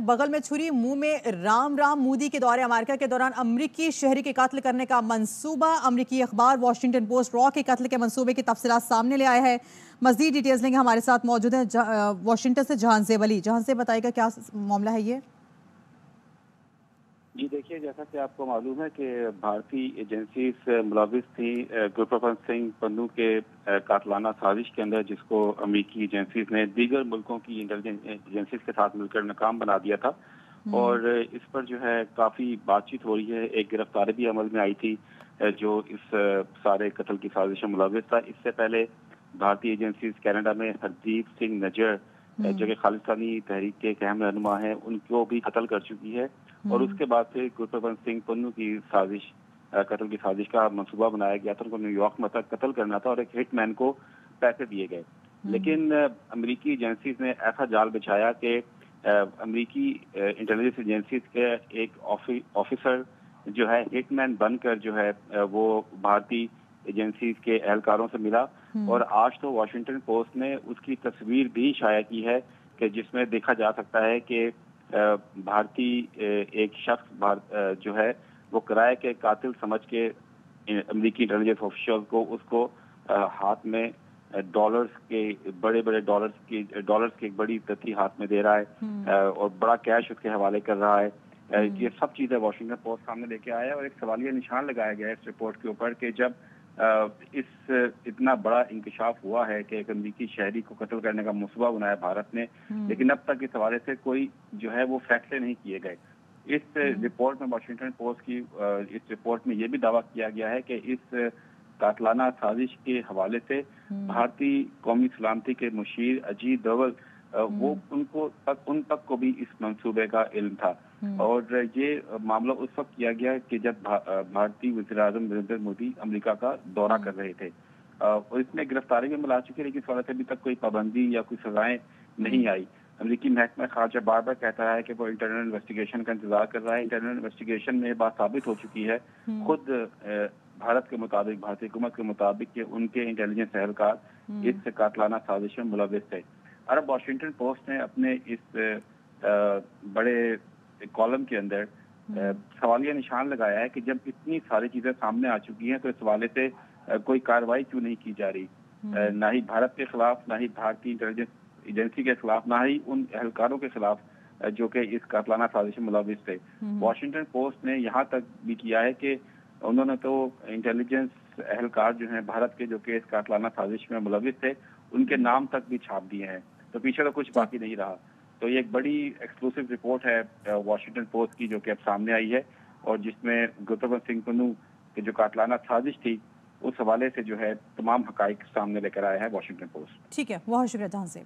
बगल में छुरी, मुंह में राम राम। मोदी के दौरे अमेरिका के दौरान अमरीकी शहरी के कत्ल करने का मंसूबा। अमरीकी अखबार वॉशिंगटन पोस्ट रॉ के कत्ल के मंसूबे की तफसीलात सामने ले आया है। मज़ीद डिटेल्स लेंगे, हमारे साथ मौजूद है वॉशिंगटन से जहां ज़ेब अली। जहां से बताइएगा क्या मामला है ये? जी देखिए, जैसा कि आपको मालूम है कि भारतीय एजेंसी से मुलविस थी गुरप्रपंत सिंह पन्नू के कातलाना साजिश के अंदर, जिसको अमेरिकी एजेंसीज ने दीगर मुल्कों की इंटेलिजेंस एजेंसीज के साथ मिलकर नाकाम बना दिया था। और इस पर जो है काफ़ी बातचीत हो रही है। एक गिरफ्तारी भी अमल में आई थी जो इस सारे कत्ल की साजिश में मुलविस था। इससे पहले भारतीय एजेंसीज कनाडा में हरदीप सिंह नजर जो कि खालिस्तानी तहरीक के एक अहम रहनुमा है, उनको भी कत्ल कर चुकी है। और उसके बाद से गुरप्रपंत सिंह पन्नू की साजिश, कत्ल की साजिश का मंसूबा बनाया गया था। उनको न्यूयॉर्क में तक कत्ल करना था और एक हिटमैन को पैसे दिए गए। लेकिन अमेरिकी एजेंसीज ने ऐसा जाल बिछाया कि अमेरिकी इंटेलिजेंस एजेंसीज के एक ऑफिसर जो है हिटमैन बनकर जो है वो भारतीय एजेंसीज के एहलकारों से मिला। और आज तो वॉशिंगटन पोस्ट ने उसकी तस्वीर भी शाया की है कि जिसमें देखा जा सकता है कि भारतीय एक शख्स जो है वो किराए के कातिल समझ के अमेरिकी इंटेलिजेंस ऑफिशियल को उसको हाथ में डॉलर्स के बड़े डॉलर्स की एक बड़ी तथी हाथ में दे रहा है और बड़ा कैश उसके हवाले कर रहा है। ये सब चीजें वॉशिंगटन पोस्ट सामने लेके आया है और एक सवालिया निशान लगाया गया है इस रिपोर्ट के ऊपर कि जब इस इतना बड़ा इंकशाफ हुआ है कि एक अमेरिकी शहरी को कत्ल करने का मंसूबा बनाया भारत ने, लेकिन अब तक इस हवाले से कोई जो है वो फैसले नहीं किए गए। इस रिपोर्ट में वॉशिंगटन पोस्ट की इस रिपोर्ट में ये भी दावा किया गया है कि इस कातलाना साजिश के हवाले से भारतीय कौमी सलामती के मुशीर अजीत दोवल वो उन तक को भी इस मंसूबे का इल्म था। और ये मामला उस वक्त किया गया कि जब भारतीय वज़ीर-ए-आज़म नरेंद्र मोदी अमेरिका का दौरा कर रहे थे। और इसमें गिरफ्तारी में मिला चुकी है, लेकिन इस वजह से अभी तक कोई पाबंदी या कोई सजाएं नहीं आई। अमेरिकी महकमा खारजा बार बार कहता है कि वो इंटरनल इन्वेस्टिगेशन का इंतजार कर रहा है। इंटरनल इन्वेस्टिगेशन में बात साबित हो चुकी है खुद भारत के मुताबिक, भारतीय हुकूमत के मुताबिक, कि उनके इंटेलिजेंस एहलकार इस कातलाना साजिश में मुलविस थे। और वॉशिंगटन पोस्ट ने अपने इस बड़े कॉलम के अंदर सवालिया निशान लगाया है कि जब इतनी सारी चीजें सामने आ चुकी हैं तो इस हवाले से कोई कार्रवाई क्यों नहीं की जा रही, ना ही भारत के खिलाफ, ना ही भारतीय इंटेलिजेंस एजेंसी के खिलाफ, ना ही उन एहलकारों के खिलाफ जो कि इस कातलाना साजिश में मुलविस थे। वॉशिंगटन पोस्ट ने यहाँ तक भी किया है कि उन्होंने तो इंटेलिजेंस एहलकार जो हैं भारत के, जो कि इस कातलाना साजिश में मुलविस थे, उनके नाम तक भी छाप दिए हैं। तो पीछे तो कुछ बाकी नहीं रहा। तो ये एक बड़ी एक्सक्लूसिव रिपोर्ट है वॉशिंगटन पोस्ट की, जो कि अब सामने आई है और जिसमें गुरप्रपंत सिंह पन्नू की जो कातलाना साजिश थी उस हवाले से जो है तमाम हकाइक सामने लेकर आया है वॉशिंगटन पोस्ट। ठीक है, बहुत शुक्रिया जहां से।